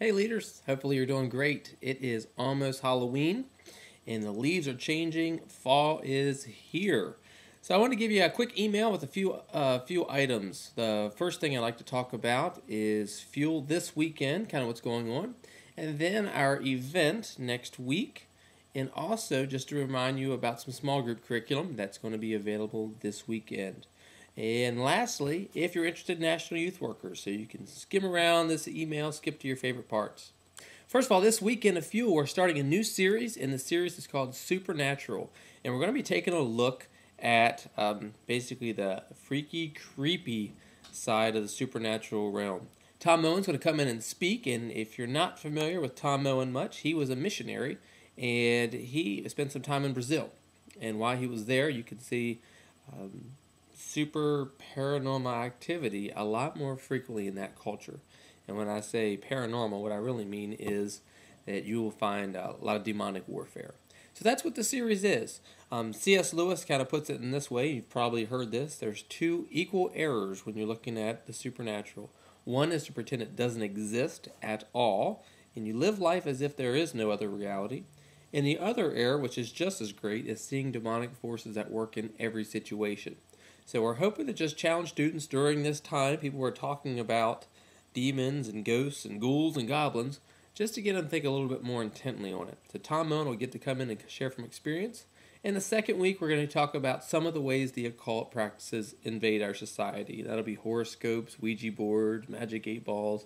Hey leaders, hopefully you're doing great. It is almost Halloween and the leaves are changing. Fall is here. So I want to give you a quick email with a few items. The first thing I'd like to talk about is Fuel this weekend, kind of what's going on, and then our event next week, and also just to remind you about some small group curriculum that's going to be available this weekend. And lastly, if you're interested in National Youth Workers, so you can skim around this email, skip to your favorite parts. First of all, this weekend of Fuel, we're starting a new series, and the series is called Supernatural. And we're going to be taking a look at basically the freaky, creepy side of the supernatural realm. Tom Moen's going to come in and speak, and if you're not familiar with Tom Moen much, he was a missionary, and he spent some time in Brazil. And while he was there, you can see super paranormal activity a lot more frequently in that culture. And when I say paranormal, what I really mean is that you will find a lot of demonic warfare. So that's what the series is. C.S. Lewis kind of puts it in this way. You've probably heard this. There's two equal errors when you're looking at the supernatural. One is to pretend it doesn't exist at all, and you live life as if there is no other reality. And the other error, which is just as great, is seeing demonic forces at work in every situation. So we're hoping to just challenge students during this time. People were talking about demons and ghosts and ghouls and goblins, just to get them to think a little bit more intently on it. So Tom Moen will get to come in and share from experience. In the second week, we're going to talk about some of the ways the occult practices invade our society. That'll be horoscopes, Ouija boards, magic 8 balls,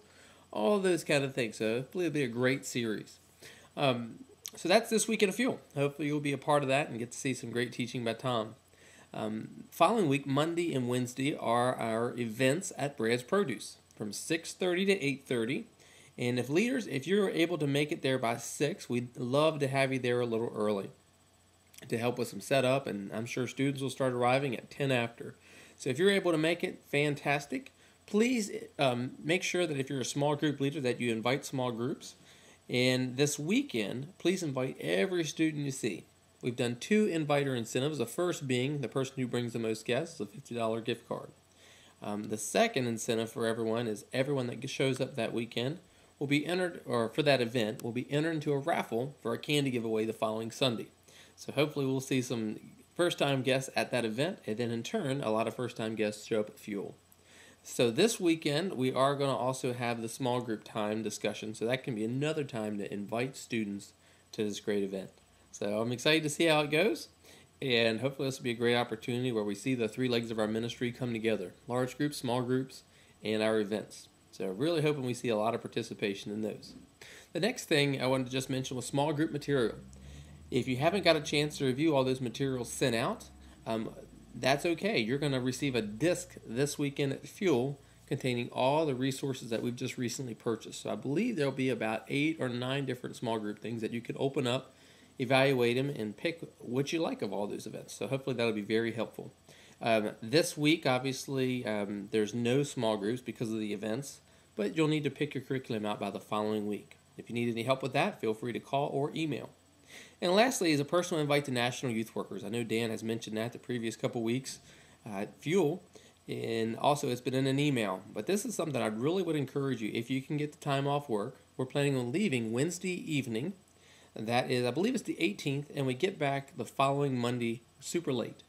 all those kind of things. So hopefully it'll be a great series. So that's this weekend of Fuel. Hopefully you'll be a part of that and get to see some great teaching by Tom. Following week, Monday and Wednesday, are our events at Brad's Produce from 6:30 to 8:30. And if you're able to make it there by 6, we'd love to have you there a little early to help with some setup. And I'm sure students will start arriving at 10 after. So if you're able to make it, fantastic. Please make sure that if you're a small group leader that you invite small groups. And this weekend, please invite every student you see. We've done 2 inviter incentives, the first being the person who brings the most guests, a $50 gift card. The second incentive for everyone is everyone that shows up that weekend will be entered, or for that event, will be entered into a raffle for a candy giveaway the following Sunday. So hopefully we'll see some first-time guests at that event, and then in turn, a lot of first-time guests show up at Fuel. So this weekend, we are going to also have the small group time discussion, so that can be another time to invite students to this great event. So I'm excited to see how it goes, and hopefully this will be a great opportunity where we see the 3 legs of our ministry come together: large groups, small groups, and our events. So really hoping we see a lot of participation in those. The next thing I wanted to just mention was small group material. If you haven't got a chance to review all those materials sent out, that's okay. You're going to receive a disc this weekend at Fuel containing all the resources that we've just recently purchased. So I believe there'll be about 8 or 9 different small group things that you could open up, evaluate them, and pick what you like of all those events. So hopefully that'll be very helpful. This week, obviously, there's no small groups because of the events, but you'll need to pick your curriculum out by the following week. If you need any help with that, feel free to call or email. And lastly is a personal invite to National Youth Workers. I know Dan has mentioned that the previous couple weeks at Fuel, and also it's been in an email. But this is something I really would encourage you, if you can get the time off work. We're planning on leaving Wednesday evening. That is, I believe it's the 18th, and we get back the following Monday super late.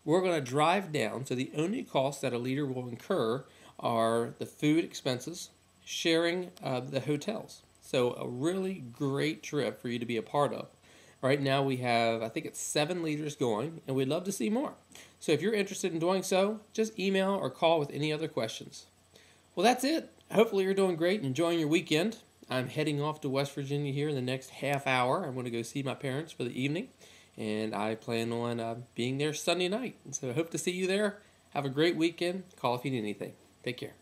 We're going to drive down, so the only costs that a leader will incur are the food expenses, sharing the hotels. So a really great trip for you to be a part of. Right now we have, I think it's 7 leaders going, and we'd love to see more. So if you're interested in doing so, just email or call with any other questions. Well, that's it. Hopefully you're doing great and enjoying your weekend. I'm heading off to West Virginia here in the next half hour. I'm going to go see my parents for the evening, and I plan on being there Sunday night. So I hope to see you there. Have a great weekend. Call if you need anything. Take care.